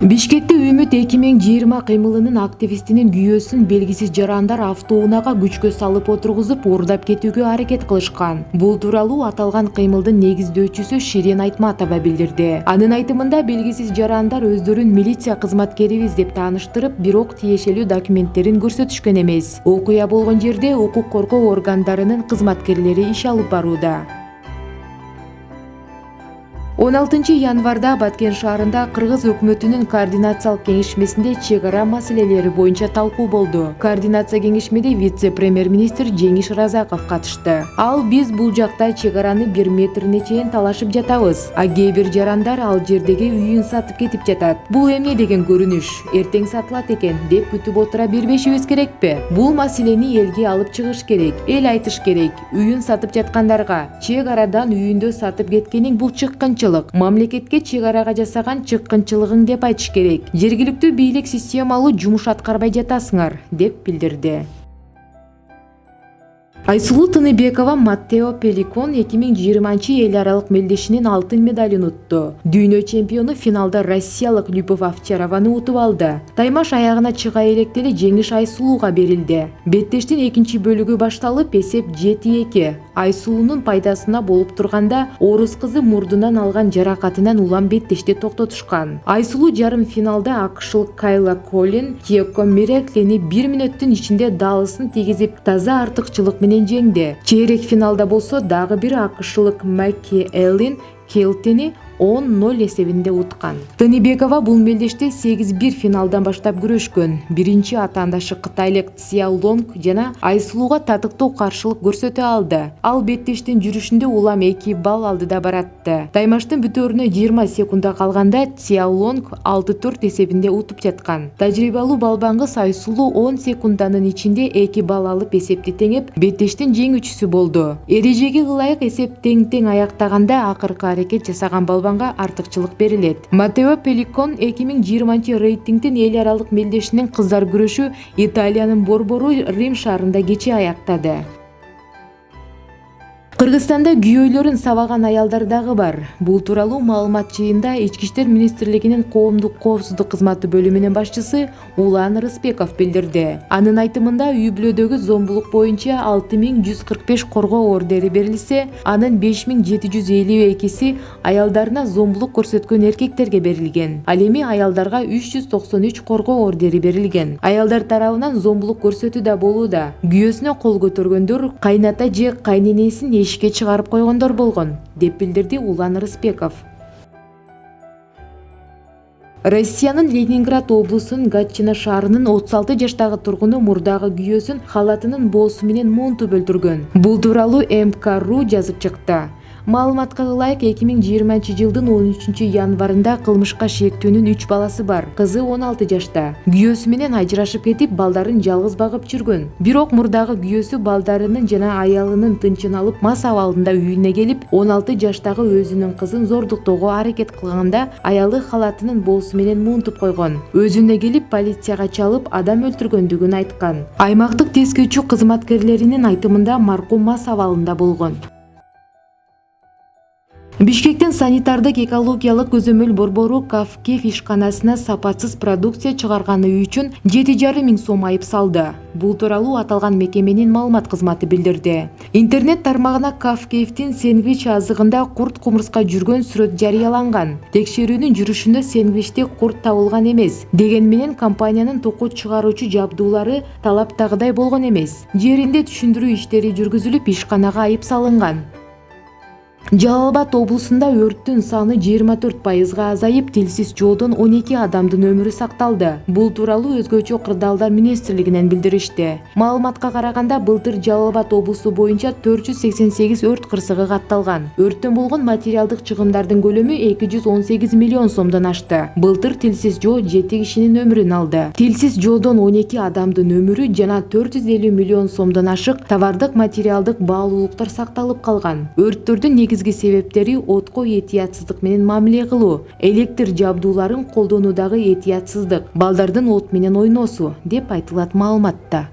Бишкекте Үмүт 2020 кыймылынын активистинин күйөөсүн белгисиз жарандар автоунаага күчкө салып отургузуп уурдап кетүүгө аракет кылышкан. Бул тууралуу аталган кыймылдын негиздөөчүсү Ширин Айтматова билдирди. Анын айтымында белгисиз жарандар өздөрүн милиция кызматкерибиз деп тааныштырып, бирок тиешелүү документтерин көрсөтүшкөн эмес. Окуя болгон жерде укук коргоо органдарынын кызматкерлери иш алып барууда. 16 январда Баткен шаарында Кыргыз өкмөтүнүн координациялык кеңешмесинде чек ара маселелери боюнча талкуу болду. Координация кеңешмеде вице-премьер-министр Жеңиш Разаков катышты. Ал биз бул жакта чек араны 1 метрине чейин талашып жатабыз. А кээ бир жарандар ал жердеги үйүн сатып кетип жатат. Бул эмне деген көрүнүш? Эртең сатылат экен деп күтүп отура бербешибиз керекпи? Бул маселени элге алып чыгыш керек. Эл айтыш керек. Үйүн сатып жаткандарга чек арадан үйүндө сатып кеткениң бул чыккынчылык. Мамлекетке чек арага жасаган чыккынчылыгың деп айтыш керек. Жергиликтүү бийлик системалуу жумуш аткарбай жатасыңар, деп билдирди. Айсулуу Тыныбекова Маттео Пеликон 2020 эл аралык мелдешинин алтын медалын утту. Дүйнө чемпиону финалда россиялык Любовь Овчарованы утуп алды. Таймаш аягына чыга электели жеңиш Айсулууга берилди. Беттештин экинчи бөлүгү башталып, эсеп 7-2. Айсулуунун пайдасына болуп турганда, орус кызы мурдунан алган жаракатынан улам беттешти токтотушкан. Айсулуу жарым финалда акшылык Кайла Колин Киеко Миреклени 1 мүнөттүн ичинде даалысын тийгизип, таза артыкчылык менен жеңди. Чейрек финалда болсо дагы бир акшылык Макки Эллин Келтени 10-0 эсебинде уткан. Тыныбекова бул мелдеште 8-1 финалдан баштап күрөшкөн. Биринчи атаандашы кытайлык Цзяо Лонг жана Айсулууга татыктуу каршылык көрсөтө алды. Ал беттештин жүрүшүндө улам 2 балл алдыда баратты. Таймаштын бүтөөрүнө 20 секунда калганда Цзяо Лонг 6-4 эсебинде утуп жаткан. Тажрыйбалуу балбаңгыз Айсулуу 10 секунданын ичинде 2 балл алып эсепти теңеп, беттештин жеңүүчүсү болду. Эрежеге ылайык эсеп тең-тең аяктаганда акыркы аракет жасаган балбаңга артыкчылык берилет. Маттео Пеликон 2020 рейтингдин эл аралык мелдешинин кыздар күрөшү Италиянын Борбору Рим шаарында кечээ аяктады. Кыргызстанда күйөөлөрүн сабаган аялдар дагы бар. Бул тууралуу маалымат жыйында Ички иштер министрлигинин коомдук коопсуздук кызматы бөлүмүнүн башчысы Улан Рыспеков билдирди. Анын айтымында үй-бүлөдөгү зомбулук боюнча 6145 коргоо ордери берилсе, анын 5752си аялдарына зомбулук көрсөткөн эркектерге берилген. Ал эми аялдарга 393 коргоо ордери берилген. Аялдар тарабынан зомбулук көрсөтүү да болууда. Күйөөсүнө кол көтөргөндөр кайната же кайненесин ишке чыгарып койгондор болгон, деп билдирди Улан Рыспеков. Россиянын Ленинград облусунун Гатчина шаарынын 36 жаштагы тургуну мурдагы күйөөсүн халатынын боосу менен монтуп өлтүргөн. Бул тууралуу МК.ру жазып чыкты. Маалыматка ылайык 2020 жылдын 13 январында кылмышка шектүүнүн 3 баласы бар. Кызы 16 жашта. Күйөөсү менен ажырашып кетип, балдарын жалгыз багып жүргөн. Бирок мурдагы күйөөсү балдарынын жана аялынын тынчын алып, мас абалында үйүнө келип, 16 жаштагы өзүнүн кызын зордуктоого аракет кылганда, аялы халатынын боосу менен муунтуп койгон. Өзүнө келип, полицияга чалып, адам өлтүргөндүгүн айткан. Аймактык тескөөчү кызматкерлеринин айтымында маркум мас абалында болгон. Бишкектин санитардык экологиялык көзөмөл борбору Кавкеф ишканасына сапатсыз продукция чыгарганы үчүн 7,5 миң сом айып салды. Бул тууралуу аталган мекеменин маалымат кызматы билдирди. Интернет тармагына Кавкефтин сэндвич азыгында курт кумурска жүргөн сүрөт жарыяланган. Текшерүүнүн жүрүшүндө сэндвичте курт табылган эмес. Деген менен компаниянын току чыгаруучу жабдуулары талаптагыдай болгон эмес. Жеринде түшүндүрүү иштери жүргүзүлүп, ишканага айып салынган. Жалал Абад облусунда өрттүн саны 24% азайып, тилсиз жоодон 12 адамдын өмүрү сакталды. Бул тууралуу өзгөчө кырдаалдар министрлигинен билдиришти. Маалыматка караганда, былтыр Жалал Абад облусу боюнча 488 өрт кырсыгы катталган. Өрттөн болгон материалдык чыгымдардын көлөмү 218 миллион сомдон ашты. Былтыр тилсиз жоо 7 кишинин өмүрүн алды. Тилсиз жоодон 12 адамдын өмүрү жана 450 миллион сомдон ашык товардык материалдык баалуулуктар сакталып калган. Өрттөрдүн негизги себептери отко этиятсыздык менен мамиле кылуу, электр жабдууларын колдонуудагы этиятсыздык, балдардын от менен ойносу, деп айтылат маалыматта.